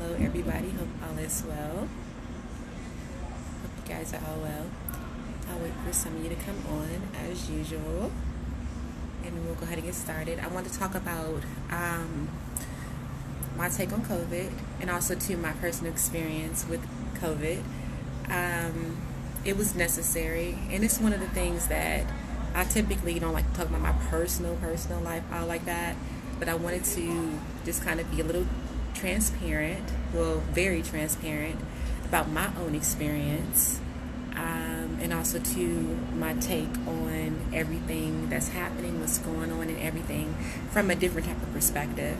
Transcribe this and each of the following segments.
Hello everybody, hope all is well. Hope you guys are all well. I'll wait for some of you to come on as usual, and we'll go ahead and get started. I want to talk about my take on COVID, and also to my personal experience with COVID. It was necessary, and it's one of the things that I typically don't like to talk about my personal life out like that, but I wanted to just kind of be a little transparent, well, very transparent about my own experience, and also to my take on everything that's happening, what's going on, and everything from a different type of perspective.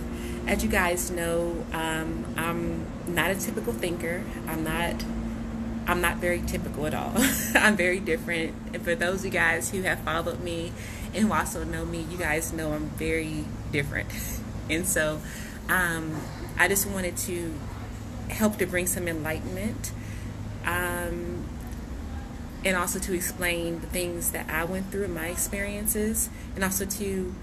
As you guys know, I'm not a typical thinker. I'm not very typical at all. I'm very different. And for those of you guys who have followed me and who also know me, you guys know I'm very different. And so I just wanted to help to bring some enlightenment, and also to explain the things that I went through, my experiences, and also to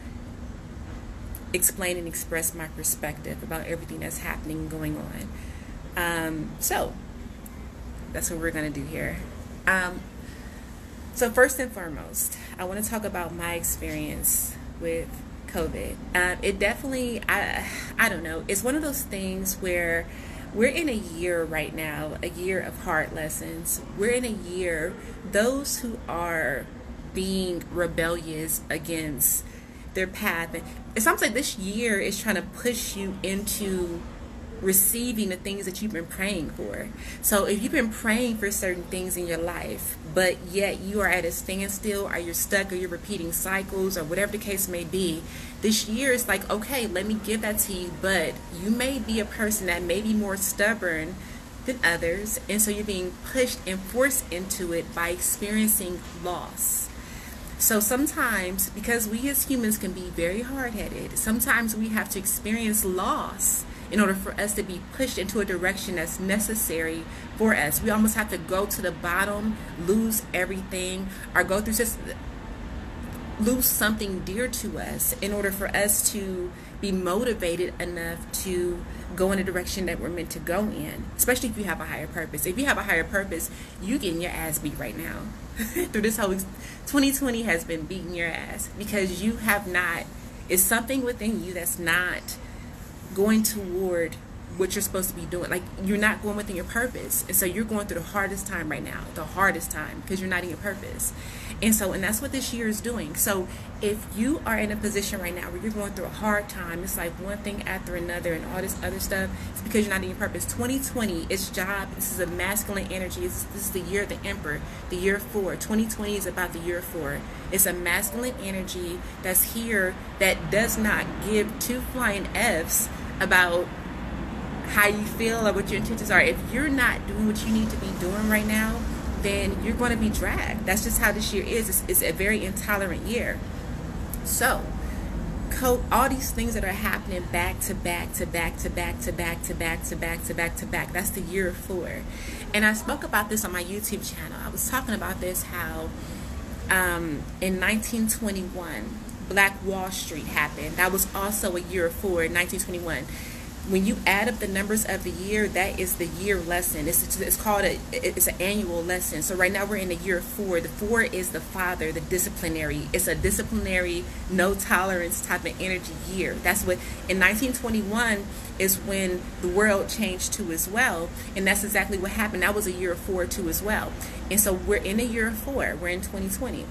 explain and express my perspective about everything that's happening and going on. So that's what we're going to do here. So first and foremost, I want to talk about my experience with COVID. It definitely, I don't know, it's one of those things where we're in a year right now, a year of hard lessons. We're in a year, those who are being rebellious against their path, and it sounds like this year is trying to push you into receiving the things that you've been praying for. So if you've been praying for certain things in your life, but yet you are at a standstill, or you're stuck, or you're repeating cycles, or whatever the case may be, this year is like, okay, let me give that to you, but you may be a person that may be more stubborn than others, and so you're being pushed and forced into it by experiencing loss. So sometimes, because we as humans can be very hard-headed, sometimes we have to experience loss in order for us to be pushed into a direction that's necessary for us. We almost have to go to the bottom, lose everything, or go through just lose something dear to us in order for us to be motivated enough to go in the direction that we're meant to go in, especially if you have a higher purpose. If you have a higher purpose, you're getting your ass beat right now. Through this whole 2020 has been beating your ass because you have not, it's something within you that's not going toward what you're supposed to be doing. Like, you're not going within your purpose, and so you're going through the hardest time right now, the hardest time, because you're not in your purpose. And that's what this year is doing. So if you are in a position right now where you're going through a hard time, it's like one thing after another and all this other stuff, it's because you're not in your purpose. 2020 is job. This is a masculine energy. This is the year of the emperor, the year 4. 2020 is about the year 4. It's a masculine energy that's here that does not give two flying F's about how you feel or what your intentions are. If you're not doing what you need to be doing right now, then you're going to be dragged. That's just how this year is. It's a very intolerant year. So all these things that are happening back to back to back to back to back to back to back to back to back, that's the year 4. And I spoke about this on my YouTube channel. I was talking about this, how in 1921 Black Wall Street happened. That was also a year 4 in 1921. When you add up the numbers of the year, that is the year lesson. It's called it's an annual lesson. So right now we're in the year 4. The 4 is the father, the disciplinary. It's a disciplinary, no tolerance type of energy year. That's what in 1921 is when the world changed too as well, and that's exactly what happened. That was a year 4 too as well. And so we're in the year 4. We're in 2020.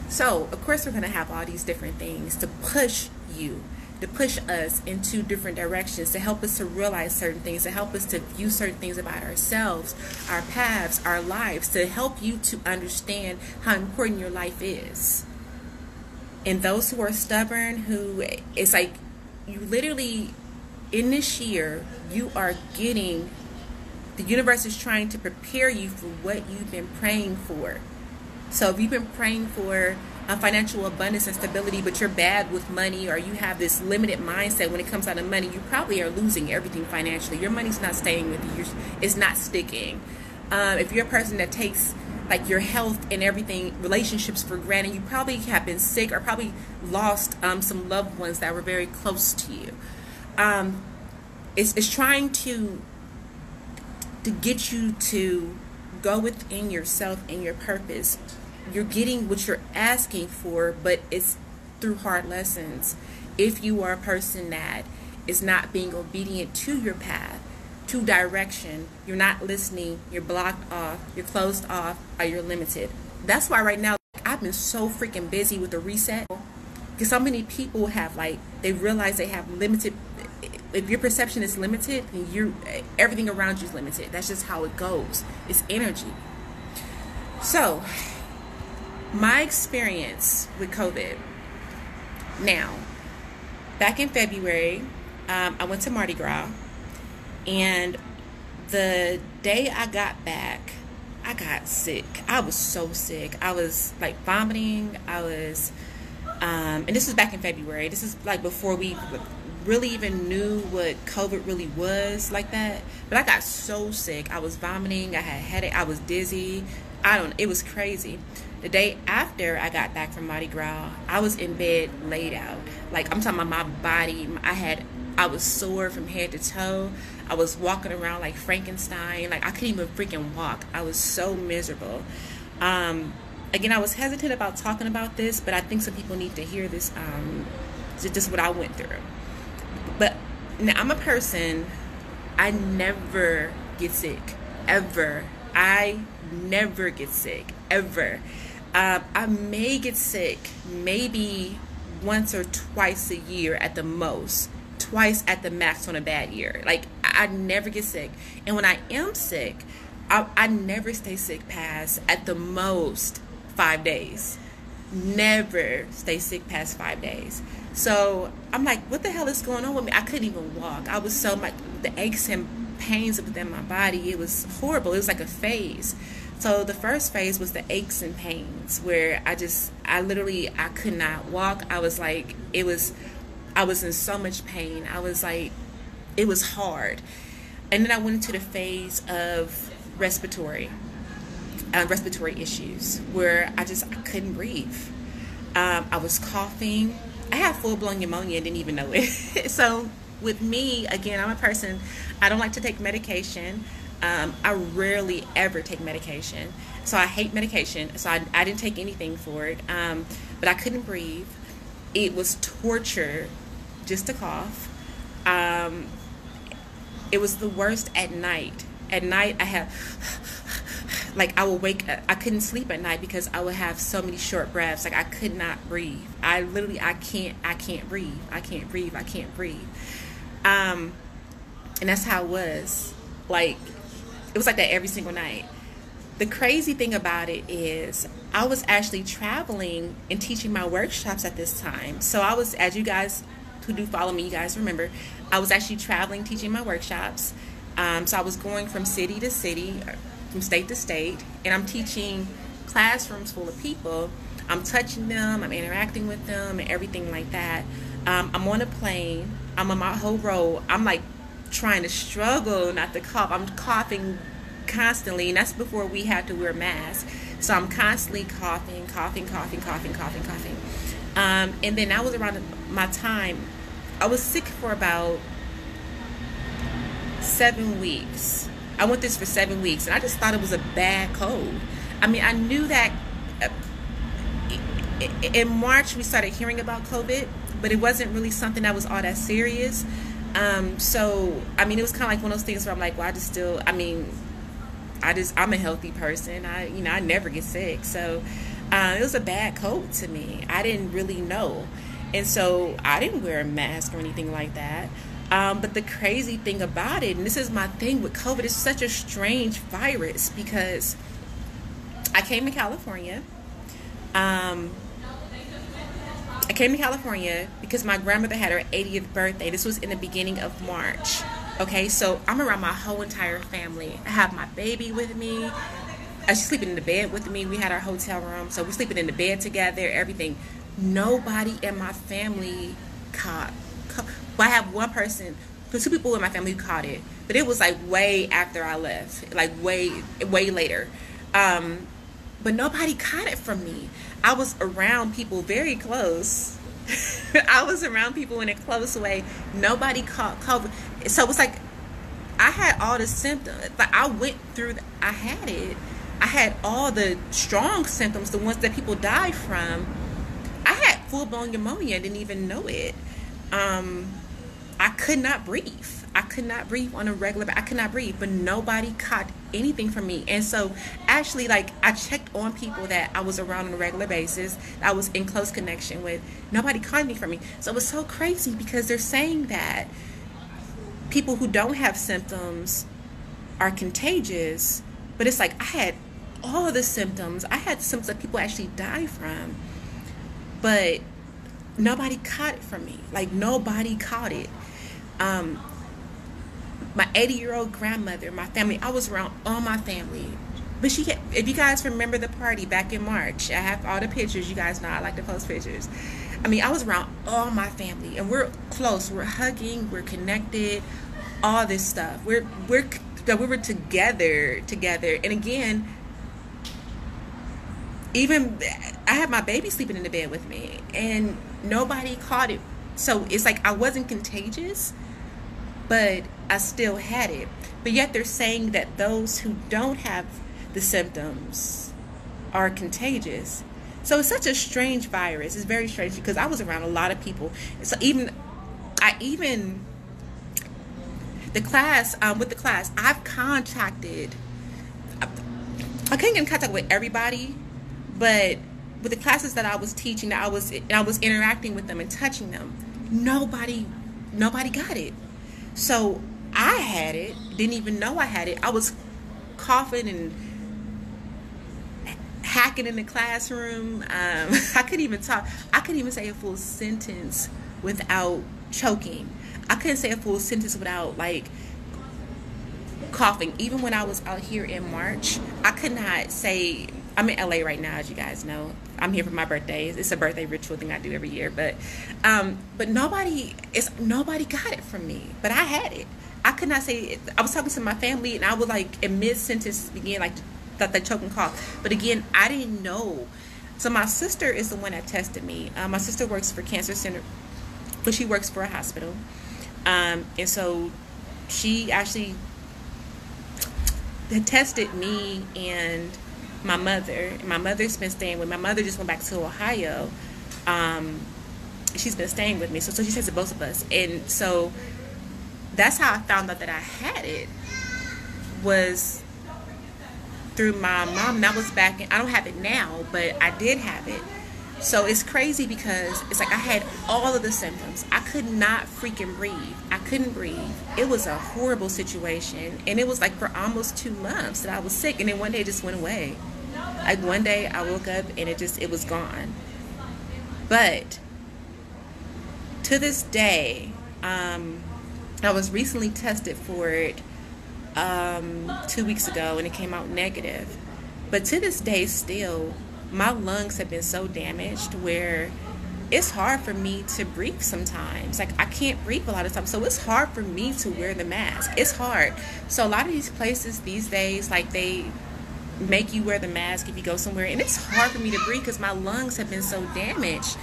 So of course we're going to have all these different things to push you, to push us into different directions, to help us to realize certain things, to help us to view certain things about ourselves, our paths, our lives, to help you to understand how important your life is. And those who are stubborn, who it's like you literally, in this year, you are getting, the universe is trying to prepare you for what you've been praying for. So if you've been praying for financial abundance and stability, but you're bad with money, or you have this limited mindset when it comes out of money, you probably are losing everything financially. Your money's not staying with you. It's not sticking. If you're a person that takes like your health and everything, relationships for granted, you probably have been sick or probably lost some loved ones that were very close to you. it's trying to get you to go within yourself and your purpose. You're getting what you're asking for, but it's through hard lessons. If you are a person that is not being obedient to your path, to direction, you're not listening, you're blocked off, you're closed off, or you're limited. That's why right now I've been so freaking busy with the reset, because so many people have, like, they realize they have limited. If your perception is limited, then everything around you is limited. That's just how it goes. It's energy. So, my experience with COVID. Now, back in February, I went to Mardi Gras, and the day I got back, I got sick. I was so sick. I was like vomiting. I was, and this was back in February. This is like before we really even knew what COVID really was like that. But I got so sick. I was vomiting. I had a headache. I was dizzy. It was crazy. The day after I got back from Mardi Gras, I was in bed laid out. Like, I'm talking about my body. I was sore from head to toe. I was walking around like Frankenstein. Like, I couldn't even freaking walk. I was so miserable. Again, I was hesitant about talking about this, but I think some people need to hear this. Just what I went through. But now, I'm a person, I never get sick, ever. I never get sick, ever. I may get sick maybe once or twice a year at the most, twice at the max on a bad year. Like, I never get sick. And when I am sick, I never stay sick past at the most 5 days. Never stay sick past 5 days. So I'm like, what the hell is going on with me? I couldn't even walk. I was so much, the aches and pains within my body, it was horrible. It was like a phase. So the first phase was the aches and pains, where I could not walk. I was in so much pain. I was like, it was hard. And then I went into the phase of respiratory issues, where I couldn't breathe. I was coughing. I had full-blown pneumonia and didn't even know it. So with me, again, I'm a person, I don't like to take medication. I rarely ever take medication. So I hate medication. So I didn't take anything for it. But I couldn't breathe. It was torture just to cough. It was the worst at night. At night, I would wake up. I couldn't sleep at night because I would have so many short breaths. Like, I could not breathe. I can't breathe. I can't breathe. And that's how it was. Like, it was like that every single night. The crazy thing about it is I was actually traveling and teaching my workshops at this time. So I was, as you guys who do follow me, you guys remember, I was actually traveling, teaching my workshops. So I was going from city to city, from state to state, and I'm teaching classrooms full of people. I'm touching them, I'm interacting with them, and everything like that. I'm on a plane. I'm on my whole row. I'm like trying to struggle not to cough. I'm coughing constantly, and that's before we had to wear masks. So I'm constantly coughing. And then I was around my time. I was sick for about 7 weeks. I went this for 7 weeks, and I just thought it was a bad cold. I mean, I knew that in March we started hearing about COVID, but it wasn't really something that was all that serious. So, I mean, it was kind of like one of those things where I'm like, well, I'm a healthy person. I never get sick. So, it was a bad cold to me. I didn't really know. And so I didn't wear a mask or anything like that. But the crazy thing about it, and this is my thing with COVID, it's such a strange virus, because I came to California. Because my grandmother had her 80th birthday. This was in the beginning of March. Okay, so I'm around my whole entire family. I have my baby with me. She's sleeping in the bed with me. We had our hotel room, so we're sleeping in the bed together, everything. Nobody in my family caught. Well, I have one person, 2 people in my family who caught it, but it was like way after I left, like way later. But nobody caught it from me. I was around people very close. I was around people in a close way. Nobody caught COVID. So it's like I had all the symptoms. Like I went through. I had it. I had all the strong symptoms, the ones that people die from. I had full blown pneumonia. I didn't even know it. I could not breathe. I could not breathe on a regular. I could not breathe, but nobody caught anything from me. And so, actually, like I checked on people that I was around on a regular basis, I was in close connection with. Nobody caught anything from me. So it was so crazy because they're saying that people who don't have symptoms are contagious, but it's like I had all the symptoms. I had symptoms that people actually die from, but nobody caught it from me. Like nobody caught it. My 80-year-old grandmother, my family, I was around all my family. But she had, if you guys remember the party back in March, I have all the pictures. You guys know I like to post pictures. I mean, I was around all my family, and we're close. We're hugging. We're connected. All this stuff. We were together. And again, even I had my baby sleeping in the bed with me, and nobody caught it. So it's like I wasn't contagious, but I still had it. But yet they're saying that those who don't have the symptoms are contagious. So it's such a strange virus. It's very strange because I was around a lot of people. So the class, with the class, I've contacted, I couldn't get in contact with everybody, but with the classes that I was teaching, that I was interacting with them and touching them, nobody got it. So I had it, didn't even know I had it. I was coughing and hacking in the classroom. I couldn't even talk. I couldn't even say a full sentence without choking. I couldn't say a full sentence without like coughing. Even when I was out here in March, I could not say. I'm in LA right now, as you guys know. I'm here for my birthday. It's a birthday ritual thing I do every year. But nobody got it from me. But I had it. I could not say it. I was talking to my family, and I would like in mid sentence begin like that they choke and cough. But again, I didn't know. So my sister is the one that tested me. My sister works for Cancer Center, but she works for a hospital. And so she actually had tested me and my mother. And my mother's been staying with me. My mother just went back to Ohio. She's been staying with me. So she tested both of us. And so that's how I found out that I had it, was through my mom. And I was back in, I don't have it now, but I did have it. So it's crazy because it's like I had all of the symptoms. I could not freaking breathe. I couldn't breathe. It was a horrible situation. And it was like for almost 2 months that I was sick. And then one day it just went away. Like one day I woke up and it was gone. But to this day, I was recently tested for it 2 weeks ago, and it came out negative. But to this day still, my lungs have been so damaged where it's hard for me to breathe sometimes. Like I can't breathe a lot of times. So it's hard for me to wear the mask. It's hard. So a lot of these places these days, like they make you wear the mask if you go somewhere, and it's hard for me to breathe because my lungs have been so damaged.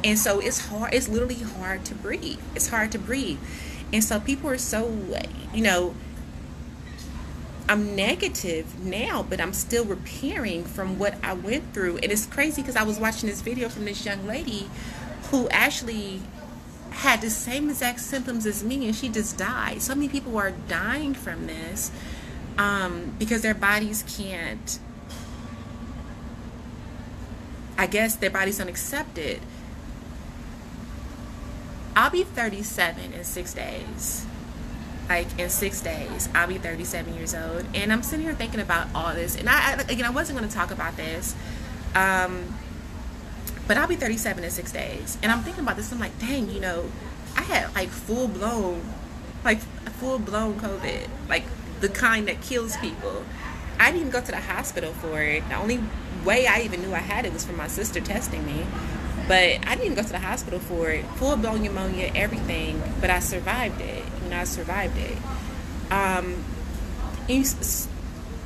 And so it's hard. It's literally hard to breathe. It's hard to breathe. And so people are so, I'm negative now, but I'm still repairing from what I went through. And it's crazy because I was watching this video from this young lady who actually had the same exact symptoms as me, and she just died. So many people are dying from this because their bodies can't, I guess their bodies don't accept it. I'll be 37 in 6 days. Like in 6 days, I'll be 37 years old. And I'm sitting here thinking about all this. And I wasn't going to talk about this. But I'll be 37 in 6 days. And I'm thinking about this. I'm like, dang, I had like full blown COVID. Like the kind that kills people. I didn't even go to the hospital for it. The only way I even knew I had it was from my sister testing me. But I didn't even go to the hospital for it. Full-blown pneumonia, everything. But I survived it. I survived it.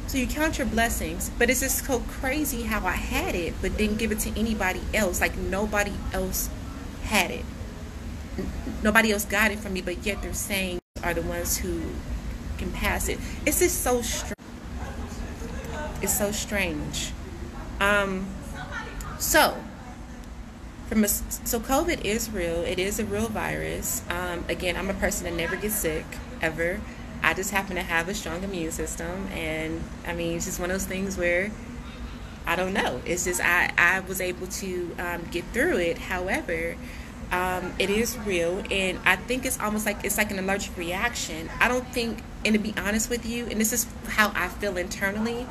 So you count your blessings. But it's just so crazy how I had it, but didn't give it to anybody else. Like nobody else had it. Nobody else got it from me, but yet they're saying are the ones who can pass it. It's just so it's so strange. So so COVID is real. It is a real virus. Again, I'm a person that never gets sick ever. I just happen to have a strong immune system, and I mean, it's just one of those things where I don't know. It's just I was able to get through it. However, it is real, and I think it's almost like it's like an allergic reaction. I don't think, and to be honest with you, and this is how I feel internally,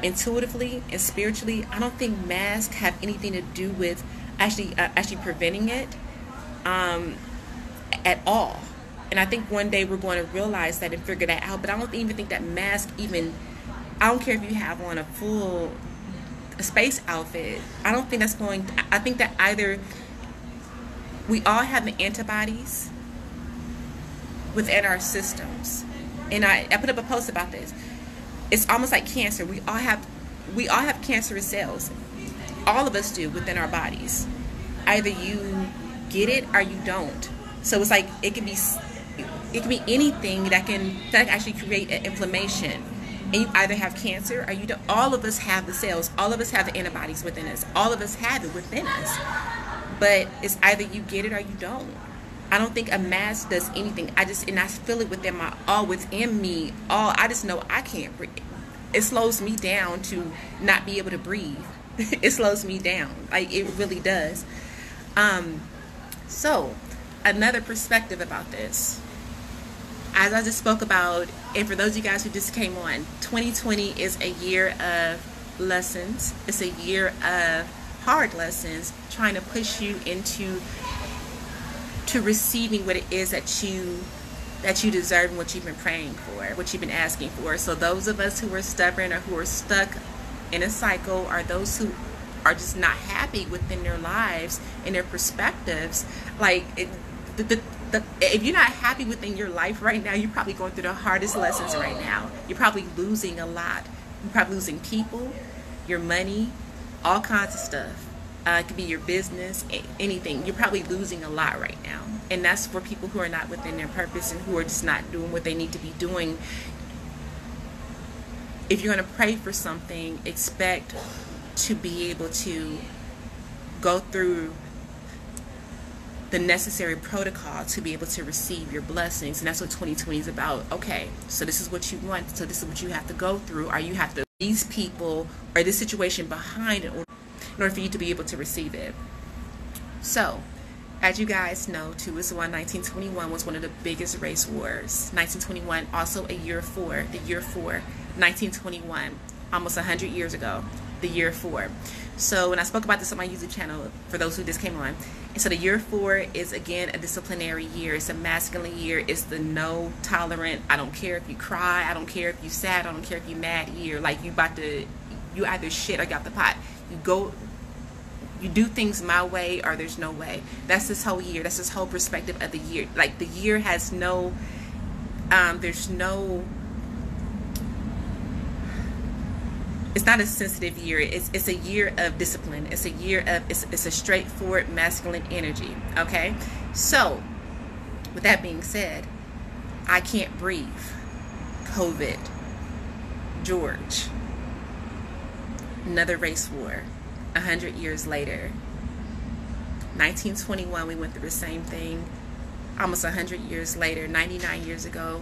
intuitively and spiritually, I don't think masks have anything to do with actually preventing it at all. And I think one day we're going to realize that and figure that out. But I don't even think that mask even, I don't care if you have on a full space outfit, I don't think that's going to, I think that either we all have the antibodies within our systems. And I put up a post about this. It's almost like cancer. We all have cancerous cells. All of us do within our bodies. Either you get it or you don't. So it's like it can be anything that can actually create an inflammation. And you either have cancer or you don't. All of us have the cells. All of us have the antibodies within us. All of us have it within us. But it's either you get it or you don't. I don't think a mask does anything. I feel it within me. I just know I can't breathe. It slows me down to not be able to breathe. It slows me down. Like, it really does. So another perspective about this, as I just spoke about, and for those of you guys who just came on, 2020 is a year of lessons. It's a year of hard lessons, trying to push you into receiving what it is that you deserve and what you've been praying for, what you've been asking for. So those of us who are stubborn or who are stuck in a cycle, or those who are just not happy within their lives and their perspectives, like if you're not happy within your life right now, you're probably going through the hardest lessons right now. You're probably losing a lot. You're probably losing people, your money, all kinds of stuff. It could be your business, anything. You're probably losing a lot right now. And that's for people who are not within their purpose and who are just not doing what they need to be doing. If you're going to pray for something, expect to be able to go through the necessary protocol to be able to receive your blessings. And that's what 2020 is about. Okay, so this is what you want. So this is what you have to go through, or you have to these people or this situation behind it in order for you to be able to receive it. So, as you guys know, 1921 was one of the biggest race wars. 1921, also a year 4, the year 4, 1921, almost 100 years ago, the year 4. So when I spoke about this on my YouTube channel, for those who just came on, and so the year 4 is again a disciplinary year. It's a masculine year. It's the no tolerant. I don't care if you cry. I don't care if you sad. I don't care if you mad year. Like you either shit or got the pot. You do things my way or there's no way. That's this whole year. That's this whole perspective of the year. Like the year has no, there's no, it's not a sensitive year. It's a year of discipline. It's a year of, it's a straightforward masculine energy. Okay? So, with that being said, I can't breathe. COVID. George. Another race war. 100 years later. 1921, we went through the same thing. Almost 100 years later, 99 years ago.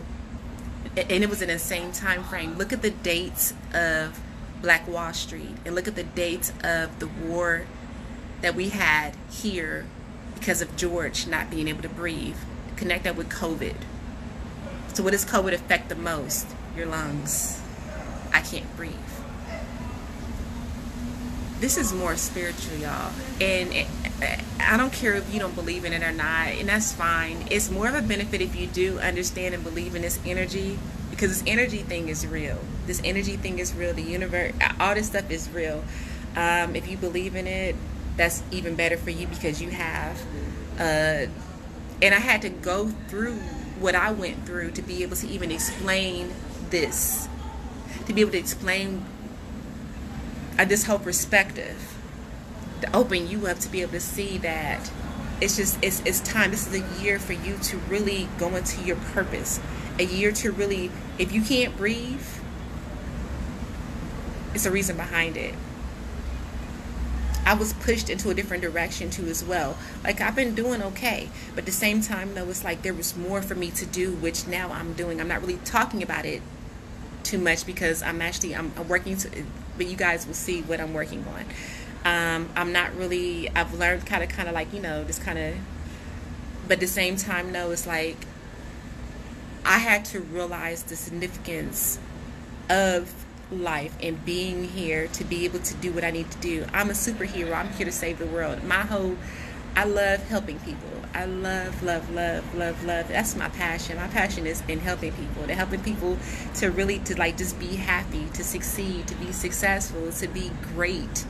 And it was an insane time frame. Look at the dates of Black Wall Street, and look at the dates of the war that we had here because of George not being able to breathe. Connect that with COVID. So what does COVID affect the most? Your lungs. I can't breathe. This is more spiritual, y'all. And I don't care if you don't believe in it or not, and that's fine. It's more of a benefit if you do understand and believe in this energy, because this energy thing is real. This energy thing is real. The universe, all this stuff is real. If you believe in it, that's even better for you, because you have. And I had to go through what I went through to be able to even explain this, to be able to explain this whole perspective, to open you up to be able to see that it's time. This is a year for you to really go into your purpose. A year to really, if you can't breathe, it's a reason behind it. I was pushed into a different direction too as well. Like, I've been doing okay, but at the same time though, it's like there was more for me to do, which now I'm doing. I'm not really talking about it too much because I'm working to, but you guys will see what I'm working on. I'm not really, I've learned kind of like, this kind of, but at the same time, no, it's like I had to realize the significance of life and being here to be able to do what I need to do. I'm a superhero. I'm here to save the world. I love helping people. I love. That's my passion. My passion is in helping people, to really, to like just be happy, to succeed, to be successful, to be great.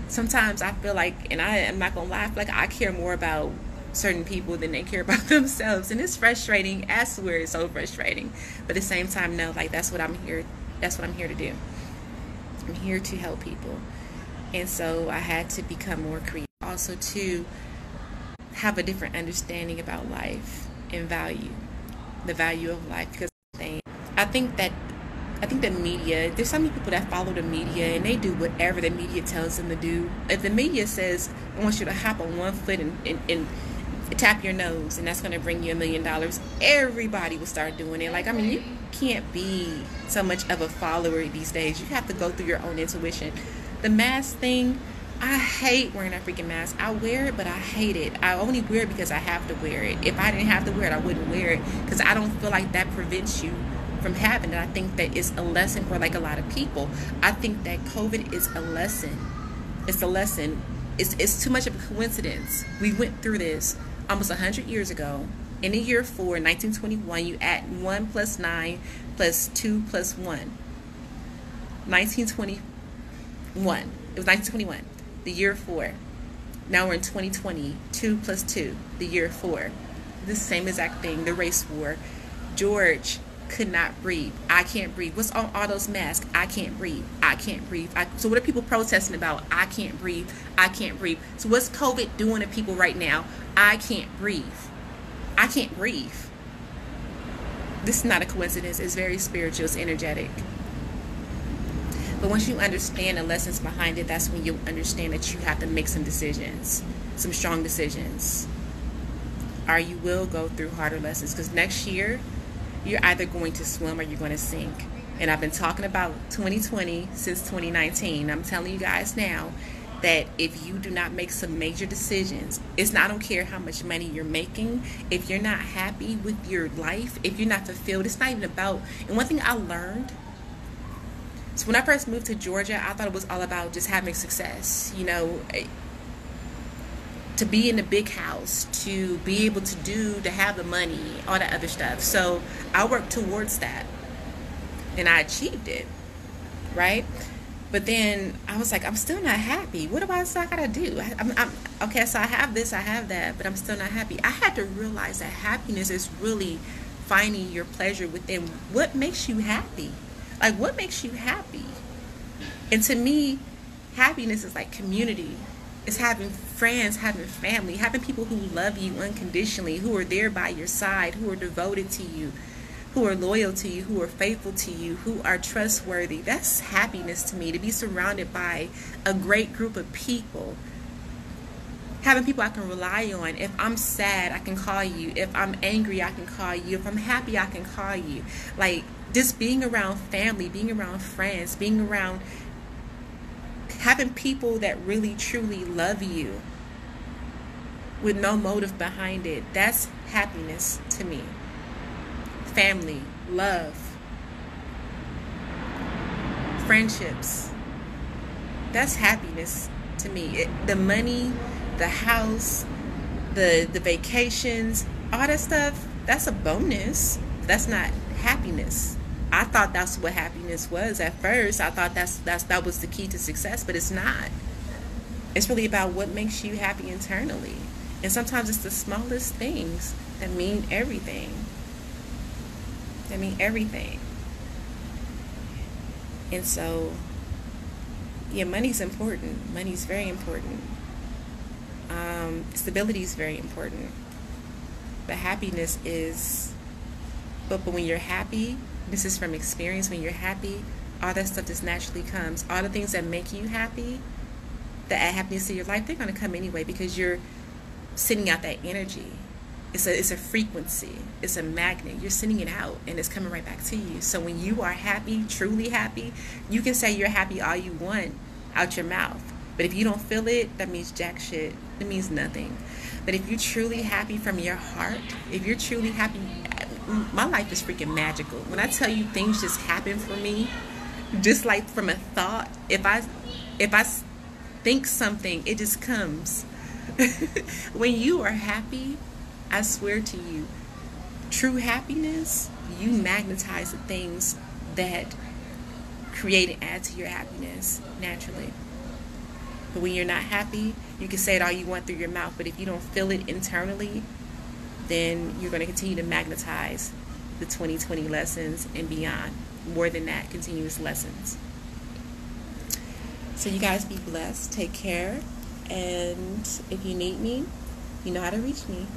Sometimes I feel like, and I am not gonna lie, I feel like I care more about certain people than they care about themselves, and it's frustrating. I swear, it's so frustrating. But at the same time, no, like that's what I'm here to do. I'm here to help people. And so I had to become more creative. Also to have a different understanding about life and the value of life. Because I think that media, there's so many people that follow the media and they do whatever the media tells them to do. If the media says, I want you to hop on one foot and tap your nose and that's going to bring you $1 million, everybody will start doing it. Like, I mean, you can't be so much of a follower these days. You have to go through your own intuition. The mask thing, I hate wearing that freaking mask. I wear it, but I hate it. I only wear it because I have to wear it. If I didn't have to wear it, I wouldn't wear it, because I don't feel like that prevents you from having it. I think that it's a lesson for like a lot of people. I think that COVID is a lesson. It's a lesson. It's too much of a coincidence. We went through this almost 100 years ago. In the year 4, 1921, you add 1 plus 9 plus 2 plus 1. 1921. It was 1921. The year 4. Now we're in 2020. 2 plus 2. The year 4. The same exact thing. The race war. George could not breathe. I can't breathe. What's on all those masks? I can't breathe. I can't breathe. So what are people protesting about? I can't breathe. I can't breathe. So what's COVID doing to people right now? I can't breathe. I can't breathe. This is not a coincidence. It's very spiritual. It's energetic. But once you understand the lessons behind it, that's when you'll understand that you have to make some decisions, some strong decisions. Or you will go through harder lessons, because next year, you're either going to swim or you're going to sink. And I've been talking about 2020 since 2019. I'm telling you guys now that if you do not make some major decisions, I don't care how much money you're making, if you're not happy with your life, if you're not fulfilled, it's not even about, and one thing I learned, so when I first moved to Georgia, I thought it was all about just having success, to be in a big house, to be able to have the money, all that other stuff. So I worked towards that and I achieved it, right? But then I was like, I'm still not happy. What about I gotta do? I'm okay, so I have this, I have that, but I'm still not happy. I had to realize that happiness is really finding your pleasure within what makes you happy. Like, what makes you happy? And to me, happiness is like community. It's having friends, having family, having people who love you unconditionally, who are there by your side, who are devoted to you, who are loyal to you, who are faithful to you, who are trustworthy. That's happiness to me, to be surrounded by a great group of people. Having people I can rely on. If I'm sad, I can call you. If I'm angry, I can call you. If I'm happy, I can call you. Like, just being around family, being around friends, being around, having people that really truly love you with no motive behind it. That's happiness to me. Family, love, friendships. That's happiness to me. The money, the house, the vacations, all that stuff, that's a bonus. That's not happiness. I thought that's what happiness was at first. I thought that was the key to success, but it's not. It's really about what makes you happy internally. And sometimes it's the smallest things that mean everything. And so, yeah, money's important. Money's very important. Stability is very important. But happiness is, but when you're happy, this is from experience, when you're happy, all that stuff just naturally comes. All the things that make you happy, that add happiness to your life, they're going to come anyway because you're sending out that energy. It's a frequency. It's a magnet. You're sending it out and it's coming right back to you. So when you are happy, truly happy, you can say you're happy all you want out your mouth. But if you don't feel it, that means jack shit. It means nothing. But if you're truly happy from your heart, if you're truly happy, my life is freaking magical. When I tell you things just happen for me, just like from a thought, if I think something, it just comes. When you are happy, I swear to you, true happiness, you magnetize the things that create and add to your happiness naturally. But when you're not happy, you can say it all you want through your mouth, but if you don't feel it internally, then you're going to continue to magnetize the 2020 lessons and beyond. More than that, continuous lessons. So you guys be blessed. Take care. And if you need me, you know how to reach me.